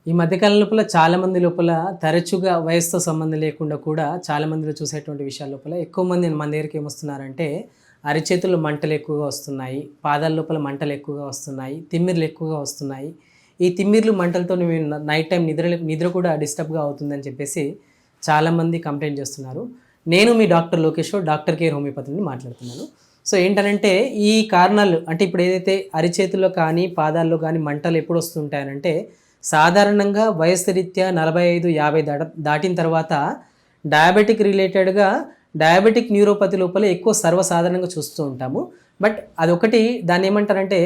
ఈ మధ్యకాలం లోపల చాలామంది లోపల తరచుగా వయసుతో సంబంధం లేకుండా కూడా చాలామందిలో చూసేటువంటి విషయాల లోపల ఎక్కువ మంది మన దగ్గరికి ఏమొస్తున్నారంటే అరిచేతుల్లో మంటలు ఎక్కువగా వస్తున్నాయి, పాదాల లోపల మంటలు ఎక్కువగా వస్తున్నాయి, తిమ్మిర్లు ఎక్కువగా వస్తున్నాయి. ఈ తిమ్మిర్లు మంటలతో మేము నైట్ టైం నిద్ర కూడా డిస్టర్బ్గా అవుతుందని చెప్పేసి చాలామంది కంప్లైంట్ చేస్తున్నారు. నేను మీ doctor Lokeshwar, doctor care homeopathy నుండి మాట్లాడుతున్నాను. సో ఏంటనంటే ఈ కారణాలు అంటే ఇప్పుడు ఏదైతే అరిచేతుల్లో కానీ పాదాల్లో కానీ మంటలు ఎప్పుడు వస్తుంటాయనంటే సాధారణంగా వయస్సు రీత్యా 45-50 దాటిన తర్వాత డయాబెటిక్ రిలేటెడ్గా డయాబెటిక్ న్యూరోపతి లోపల ఎక్కువ సర్వసాధారణంగా చూస్తూ ఉంటాము. బట్ అదొకటి దాన్ని ఏమంటారంటే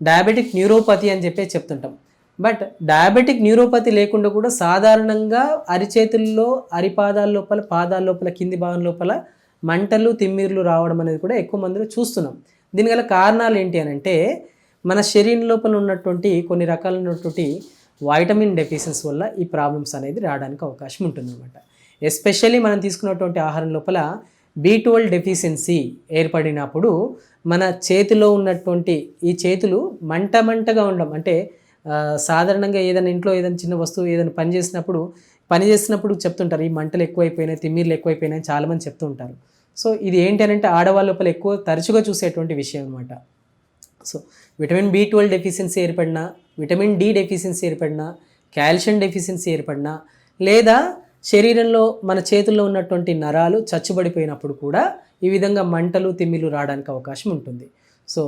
డయాబెటిక్ న్యూరోపతి అని చెప్పి చెప్తుంటాం. బట్ డయాబెటిక్ న్యూరోపతి లేకుండా కూడా సాధారణంగా అరిచేతుల్లో అరిపాదాల లోపల పాదాల లోపల కింది భాగం లోపల మంటలు తిమ్మిర్లు రావడం అనేది కూడా ఎక్కువ మందిలో చూస్తున్నాం. దీనిగల కారణాలు ఏంటి అని అంటే మన శరీరం లోపల ఉన్నటువంటి కొన్ని రకాలైనటువంటి వైటమిన్ డెఫిషియన్సీ వల్ల ఈ ప్రాబ్లమ్స్ అనేది రావడానికి అవకాశం ఉంటుందన్నమాట. ఎస్పెషల్లీ మనం తీసుకున్నటువంటి ఆహారం లోపల B12 డెఫిషియన్సీ ఏర్పడినప్పుడు మన చేతిలో ఉన్నటువంటి ఈ చేతులు మంటగా ఉండడం అంటే సాధారణంగా ఏదైనా ఇంట్లో ఏదైనా చిన్న వస్తువు ఏదైనా పని చేసినప్పుడు చెప్తుంటారు ఈ మంటలు ఎక్కువైపోయినాయి, తిమ్మిర్లు ఎక్కువైపోయినాయి చాలామంది చెప్తూ ఉంటారు. సో ఇది ఏంటి అని అంటే ఆడవాళ్ళ లోపల ఎక్కువ తరచుగా చూసేటువంటి విషయం అనమాట. సో విటమిన్ B12 డెఫిషియన్సీ ఏర్పడినా, విటమిన్ D డెఫిషియన్సీ ఏర్పడినా, కాల్షియం డెఫిషియన్సీ ఏర్పడినా, లేదా శరీరంలో మన చేతుల్లో ఉన్నటువంటి నరాలు చచ్చుబడిపోయినప్పుడు కూడా ఈ విధంగా మంటలు తిమ్మిర్లు రావడానికి అవకాశం ఉంటుంది. సో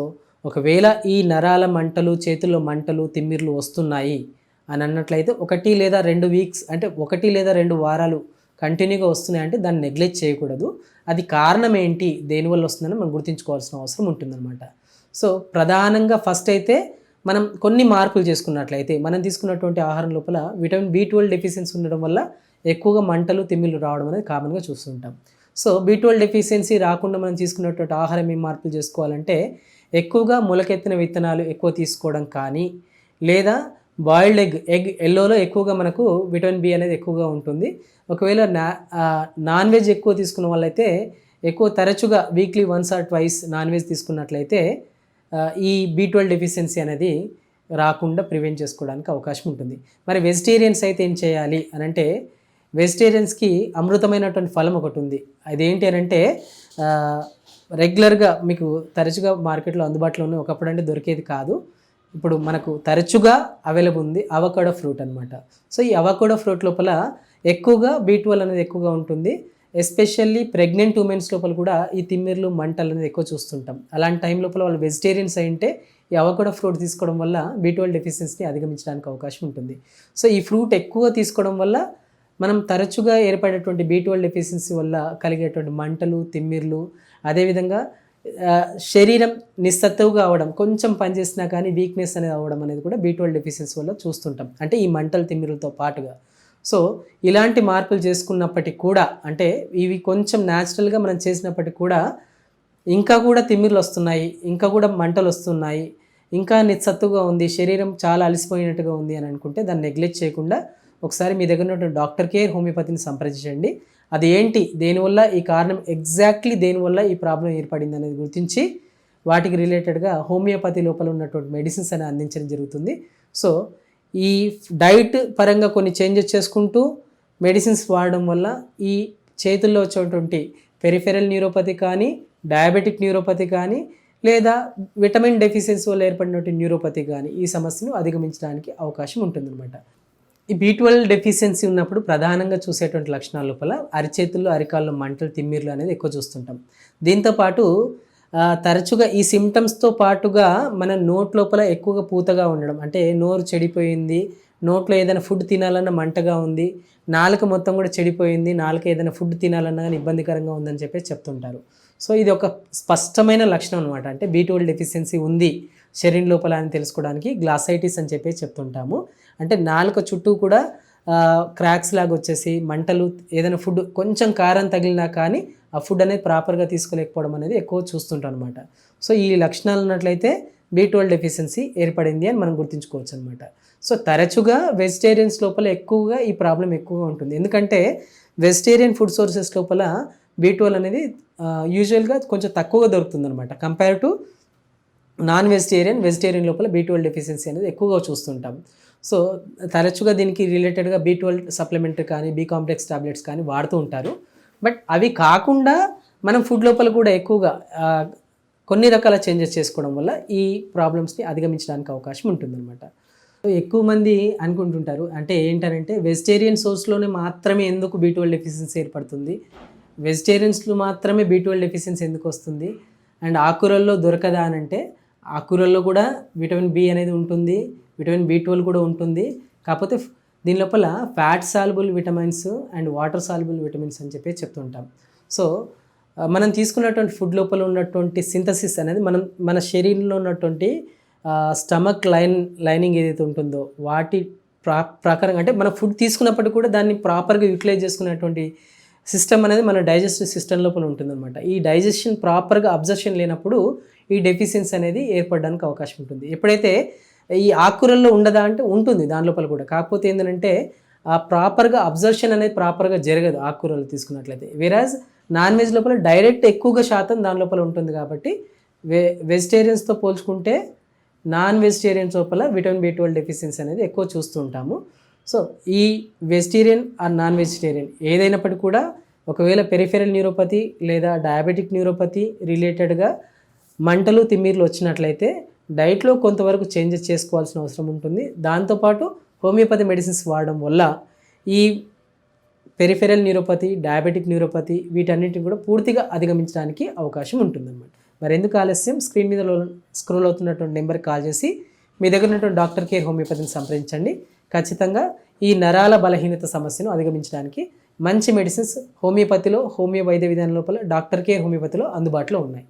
ఒకవేళ ఈ నరాల మంటలు, చేతుల్లో మంటలు తిమ్మిర్లు వస్తున్నాయి అని అన్నట్లయితే 1 లేదా 2 వీక్స్ అంటే 1 లేదా 2 వారాలు కంటిన్యూగా వస్తున్నాయంటే దాన్ని నెగ్లెక్ట్ చేయకూడదు. అది కారణం ఏంటి, దేనివల్ల వస్తుందని మనం గుర్తుంచుకోవాల్సిన అవసరం ఉంటుందన్నమాట. సో ప్రధానంగా ఫస్ట్ అయితే మనం కొన్ని మార్పులు చేసుకున్నట్లయితే మనం తీసుకున్నటువంటి ఆహారం లోపల విటమిన్ B12 డెఫిషియన్సీ ఉండడం వల్ల ఎక్కువగా మంటలు తిమ్మిర్లు రావడం అనేది కామన్గా చూస్తుంటాం. సో B12 డెఫిషియన్సీ రాకుండా మనం తీసుకున్నటువంటి ఆహారం ఏం మార్పులు చేసుకోవాలంటే ఎక్కువగా మొలకెత్తిన విత్తనాలు ఎక్కువ తీసుకోవడం కానీ, లేదా బాయిల్డ్ ఎగ్ ఎల్లోలో ఎక్కువగా మనకు విటమిన్ B అనేది ఎక్కువగా ఉంటుంది. ఒకవేళ నాన్ వెజ్ ఎక్కువ తీసుకున్న వాళ్ళైతే ఎక్కువ తరచుగా వీక్లీ 1 or 2 నాన్ వెజ్ తీసుకున్నట్లయితే ఈ B12 డెఫిషియన్సీ అనేది రాకుండా ప్రివెంట్ చేసుకోవడానికి అవకాశం ఉంటుంది. మరి వెజిటేరియన్స్ అయితే ఏం చేయాలి అని అంటే వెజిటేరియన్స్కి అమృతమైనటువంటి ఫలం ఒకటి ఉంది. అదేంటి అని అంటే రెగ్యులర్గా మీకు తరచుగా మార్కెట్లో అందుబాటులో ఉన్న ఒకప్పుడు అంటే దొరికేది కాదు, ఇప్పుడు మనకు తరచుగా అవైలబుల్ ఉంది అవకాడో ఫ్రూట్ అనమాట. సో ఈ అవకాడో ఫ్రూట్ లోపల ఎక్కువగా B12 అనేది ఎక్కువగా ఉంటుంది. ఎస్పెషల్లీ ప్రెగ్నెంట్ ఉమెన్స్ లోపల కూడా ఈ తిమ్మిర్లు మంటలు అనేది ఎక్కువ చూస్తుంటాం. అలాంటి టైం లోపల వాళ్ళు వెజిటేరియన్స్ అయింటే ఈ అవకాడో ఫ్రూట్ తీసుకోవడం వల్ల B12 డెఫిషియన్సీని అధిగమించడానికి అవకాశం ఉంటుంది. సో ఈ ఫ్రూట్ ఎక్కువ తీసుకోవడం వల్ల మనం తరచుగా ఏర్పడేటువంటి B12 డెఫిషియన్సీ వల్ల కలిగేటువంటి మంటలు తిమ్మిర్లు, అదేవిధంగా శరీరం నిస్సత్తువుగా అవ్వడం, కొంచెం పనిచేసినా కానీ వీక్నెస్ అనేది అవ్వడం అనేది కూడా B12 డెఫిషియన్సీ వల్ల చూస్తుంటాం, అంటే ఈ మంటలు తిమ్మిర్లతో పాటుగా. సో ఇలాంటి మార్పులు చేసుకున్నప్పటికీ కూడా అంటే ఇవి కొంచెం న్యాచురల్గా మనం చేసినప్పటికీ కూడా ఇంకా కూడా తిమ్మిర్లు వస్తున్నాయి, ఇంకా కూడా మంటలు వస్తున్నాయి, ఇంకా నిస్సత్తుగా ఉంది, శరీరం చాలా అలసిపోయినట్టుగా ఉంది అని అనుకుంటే దాన్ని నెగ్లెక్ట్ చేయకుండా ఒకసారి మీ దగ్గర ఉన్నటువంటి డాక్టర్ కేర్ హోమియోపతిని సంప్రదించండి. అది ఏంటి, దేనివల్ల ఈ కారణం ఎగ్జాక్ట్లీ దేనివల్ల ఈ ప్రాబ్లం ఏర్పడింది అనేది గుర్తించి వాటికి రిలేటెడ్గా హోమియోపతి లోపల ఉన్నటువంటి మెడిసిన్స్ అని అందించడం జరుగుతుంది. సో ఈ డైట్ పరంగా కొన్ని చేంజెస్ చేసుకుంటూ మెడిసిన్స్ వాడడం వల్ల ఈ చేతుల్లో వచ్చేటువంటి పెరిఫెరల్ న్యూరోపతి కానీ, డయాబెటిక్ న్యూరోపతి కానీ, లేదా విటమిన్ డెఫిషియన్సీ వల్ల ఏర్పడినటువంటి న్యూరోపతి కానీ ఈ సమస్యను అధిగమించడానికి అవకాశం ఉంటుందన్నమాట. ఈ B12 డెఫిషియన్సీ ఉన్నప్పుడు ప్రధానంగా చూసేటువంటి లక్షణాల లోపల అరిచేతుల్లో అరికాల్లో మంటలు తిమ్మిర్లు అనేది ఎక్కువ చూస్తుంటాం. దీంతోపాటు తరచుగా ఈ సిమ్టమ్స్తో పాటుగా మన నోట్ లోపల ఎక్కువగా పూతగా ఉండడం, అంటే నోరు చెడిపోయింది, నోట్లో ఏదైనా ఫుడ్ తినాలన్నా మంటగా ఉంది, నాలుక మొత్తం కూడా చెడిపోయింది, నాలుక ఏదైనా ఫుడ్ తినాలన్నా కానీ ఇబ్బందికరంగా ఉందని చెప్పి చెప్తుంటారు. సో ఇది ఒక స్పష్టమైన లక్షణం అనమాట. అంటే B12 డెఫిషియన్సీ ఉంది శరీరం లోపల అని తెలుసుకోవడానికి గ్లాసైటిస్ అని చెప్పి చెప్తుంటాము. అంటే నాలుక చుట్టూ కూడా క్రాక్స్ లాగా వచ్చేసి మంటలు, ఏదైనా ఫుడ్ కొంచెం కారం తగిలినా కానీ ఆ ఫుడ్ అనేది ప్రాపర్గా తీసుకోలేకపోవడం అనేది ఎక్కువ చూస్తుంటాం అనమాట. సో ఈ లక్షణాలు ఉన్నట్లయితే B12 డెఫిషియన్సీ ఏర్పడింది అని మనం గుర్తుంచుకోవచ్చు అనమాట. సో తరచుగా వెజిటేరియన్స్ లోపల ఎక్కువగా ఈ ప్రాబ్లం ఎక్కువగా ఉంటుంది. ఎందుకంటే వెజిటేరియన్ ఫుడ్ సోర్సెస్ లోపల B12 అనేది యూజువల్గా కొంచెం తక్కువగా దొరుకుతుంది అనమాట compare to non vegetarian, vegetarian లోపల B12 డెఫిషియన్సీ అనేది ఎక్కువగా చూస్తుంటాం. సో తరచుగా దీనికి రిలేటెడ్గా B12 సప్లిమెంటరీ కానీ, బి కాంప్లెక్స్ టాబ్లెట్స్ కానీ వాడుతూ ఉంటారు. బట్ అవి కాకుండా మనం ఫుడ్ లోపల కూడా ఎక్కువగా కొన్ని రకాల చేంజెస్ చేసుకోవడం వల్ల ఈ ప్రాబ్లమ్స్ని అధిగమించడానికి అవకాశం ఉంటుందన్నమాట. ఎక్కువ మంది అనుకుంటుంటారు, అంటే ఏంటంటే వెజిటేరియన్ సోర్స్లోనే మాత్రమే ఎందుకు B12 డెఫిషియన్సీ ఏర్పడుతుంది, వెజిటేరియన్స్లో మాత్రమే B12 డెఫిషియన్సీ ఎందుకు వస్తుంది, అండ్ ఆకుకూరల్లో దొరకదా అని అంటే ఆకుకూరల్లో కూడా విటమిన్ బి అనేది ఉంటుంది, విటమిన్ B12 కూడా ఉంటుంది. కాకపోతే దీని లోపల fat soluble vitamins and water soluble vitamins అని చెప్పి చెప్తుంటాం. సో మనం తీసుకున్నటువంటి ఫుడ్ లోపల ఉన్నటువంటి సింథసిస్ అనేది మన శరీరంలో ఉన్నటువంటి స్టమక్ లైనింగ్ ఏదైతే ఉంటుందో వాటి ప్రకారంగా, అంటే మన ఫుడ్ తీసుకున్నప్పటికీ కూడా దాన్ని ప్రాపర్గా యూటిలైజ్ చేసుకునేటువంటి సిస్టమ్ అనేది మన డైజెస్టివ్ సిస్టమ్ లోపల ఉంటుందన్నమాట. ఈ డైజెషన్ ప్రాపర్గా అబ్జర్షన్ లేనప్పుడు ఈ డెఫిషియన్సీ అనేది ఏర్పడడానికి అవకాశం ఉంటుంది. ఎప్పుడైతే ఈ ఆకుకూరల్లో ఉండదా అంటే ఉంటుంది దాని లోపల కూడా, కాకపోతే ఏంటంటే ఆ ప్రాపర్గా అబ్జర్షన్ అనేది ప్రాపర్గా జరగదు ఆకుకూరలు తీసుకున్నట్లయితే. వెరాజ్ నాన్ వెజ్ లోపల డైరెక్ట్ ఎక్కువగా శాతం దాని లోపల ఉంటుంది. కాబట్టి వెజిటేరియన్స్తో పోల్చుకుంటే నాన్ వెజిటేరియన్స్ లోపల విటమిన్ B12 డెఫిషియన్సీ అనేది ఎక్కువ చూస్తూ ఉంటాము. సో ఈ వెజిటేరియన్ ఆర్ నాన్ వెజిటేరియన్ ఏదైనప్పటికీ కూడా ఒకవేళ పెరిఫెరల్ న్యూరోపతి లేదా డయాబెటిక్ న్యూరోపతి రిలేటెడ్గా మంటలు తిమ్మిర్లు వచ్చినట్లయితే డైట్లో కొంతవరకు చేంజెస్ చేసుకోవాల్సిన అవసరం ఉంటుంది. దాంతోపాటు హోమియోపతి మెడిసిన్స్ వాడడం వల్ల ఈ పెరిఫెరల్ న్యూరోపతి, డయాబెటిక్ న్యూరోపతి వీటన్నిటిని కూడా పూర్తిగా అధిగమించడానికి అవకాశం ఉంటుందన్నమాట. మరి ఎందుకు ఆలస్యం, స్క్రీన్ మీద స్క్రోల్ అవుతున్నటువంటి నెంబర్కి కాల్ చేసి మీ దగ్గర ఉన్నటువంటి డాక్టర్ కేర్ హోమియోపతిని సంప్రదించండి. ఖచ్చితంగా ఈ నరాల బలహీనత సమస్యను అధిగమించడానికి మంచి మెడిసిన్స్ హోమియోపతిలో, హోమియో వైద్య విధానం లోపల డాక్టర్ కేర్ హోమియోపతిలో అందుబాటులో ఉన్నాయి.